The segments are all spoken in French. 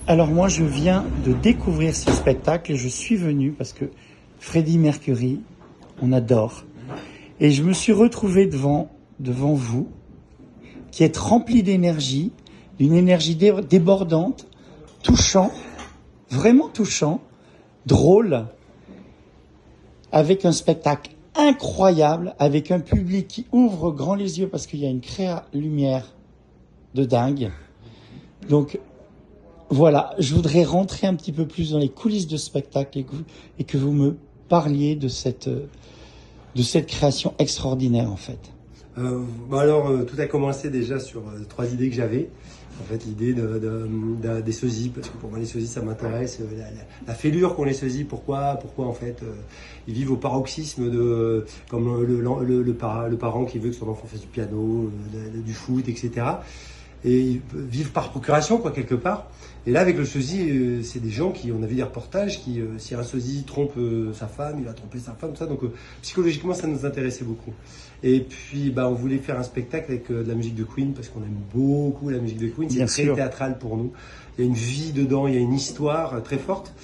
Alors moi, je viens de découvrir ce spectacle et je suis venu parce que Freddie Mercury, on adore. Et je me suis retrouvé devant vous, qui êtes rempli d'énergie, d'une énergie débordante, touchant, vraiment touchant, drôle, avec un spectacle incroyable, avec un public qui ouvre grand les yeux parce qu'il y a une lumière de dingue. Donc voilà, je voudrais rentrer un petit peu plus dans les coulisses de spectacle et que vous me parliez de cette création extraordinaire en fait. Tout a commencé déjà sur 3 idées que j'avais. En fait, l'idée des sosies, parce que pour moi les sosies ça m'intéresse, la fêlure qu'ont les sosies, pourquoi en fait ils vivent au paroxysme comme le parent qui veut que son enfant fasse du piano, du foot, etc. Et ils vivent par procuration quoi quelque part. Et là avec le sosie, c'est des gens qui, on a vu des reportages qui, si un sosie trompe sa femme, il va tromper sa femme, tout ça. Donc psychologiquement ça nous intéressait beaucoup. Et puis on voulait faire un spectacle avec de la musique de Queen parce qu'on aime beaucoup la musique de Queen. C'est très théâtral pour nous. Il y a une vie dedans, il y a une histoire très forte.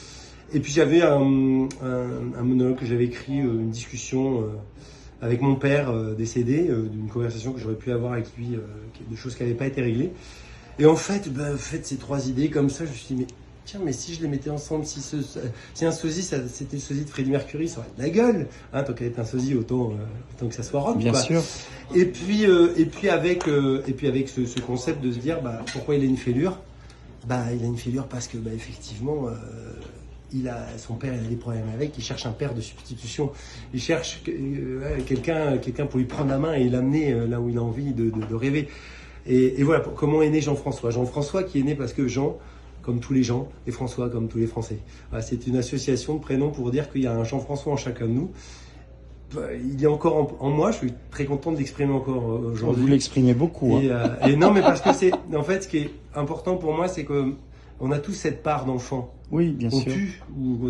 Et puis j'avais un monologue que j'avais écrit, une discussion avec mon père décédé, d'une conversation que j'aurais pu avoir avec lui, de choses qui n'avaient pas été réglées. Et en fait, ces 3 idées comme ça, je me suis dit, mais si je les mettais ensemble, si un sosie, c'était le sosie de Freddie Mercury, ça aurait de la gueule. Tant qu'elle est un sosie, autant que ça soit rock. Bien sûr. Et puis avec ce concept de se dire, pourquoi il a une fêlure ? Il a une fêlure parce que, effectivement, son père, il a des problèmes avec. Il cherche un père de substitution. Il cherche quelqu'un pour lui prendre la main et l'amener là où il a envie de rêver. Et voilà comment est né Jean-François. Jean-François qui est né parce que Jean, comme tous les gens, et François comme tous les Français. Voilà, c'est une association de prénoms pour dire qu'il y a un Jean-François en chacun de nous. Il est encore en moi, je suis très content de l'exprimer encore aujourd'hui. Vous l'exprimez beaucoup. Et non, mais parce que en fait, ce qui est important pour moi, c'est que on a tous cette part d'enfant. Oui, bien sûr.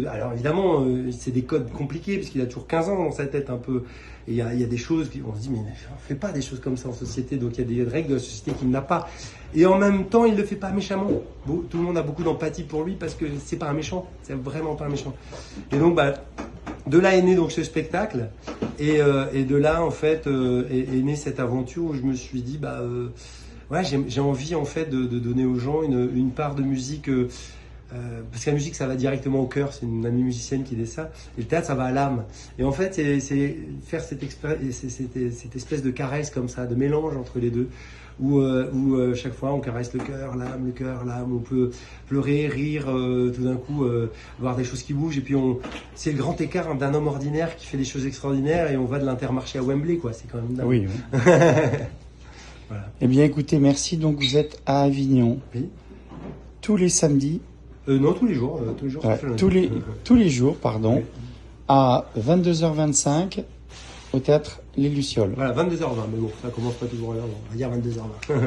Alors évidemment, c'est des codes compliqués, puisqu'il a toujours 15 ans dans sa tête un peu. Et il y a des choses, on se dit, mais on fait pas des choses comme ça en société, donc il y a des règles de la société qu'il n'a pas. Et en même temps, il le fait pas méchamment. Tout le monde a beaucoup d'empathie pour lui, parce que c'est pas un méchant, c'est vraiment pas un méchant. Et donc, de là est né donc ce spectacle, et de là, en fait, est née cette aventure où je me suis dit, j'ai envie en fait de donner aux gens une part de musique, parce que la musique ça va directement au cœur, c'est une amie musicienne qui dit ça, et le théâtre ça va à l'âme. Et en fait c'est faire cette espèce de caresse comme ça, de mélange entre les deux, où chaque fois on caresse le cœur, l'âme, on peut pleurer, rire, tout d'un coup voir des choses qui bougent, et puis c'est le grand écart d'un homme ordinaire qui fait des choses extraordinaires, et on va de l'Intermarché à Wembley quoi, c'est quand même dingue. Oui. Voilà. Eh bien, écoutez, merci. Donc, vous êtes à Avignon. Oui. Tous les samedis. Non, tous les jours. Tous les jours, pardon. Oui. À 22h25 au théâtre Les Lucioles. Voilà, 22h20. Mais bon, ça commence pas toujours à l'heure. On va dire 22h20.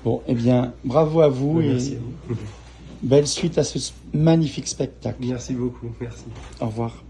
Bon, eh bien, bravo à vous. Merci et à vous. Belle suite à ce magnifique spectacle. Merci beaucoup. Merci. Au revoir.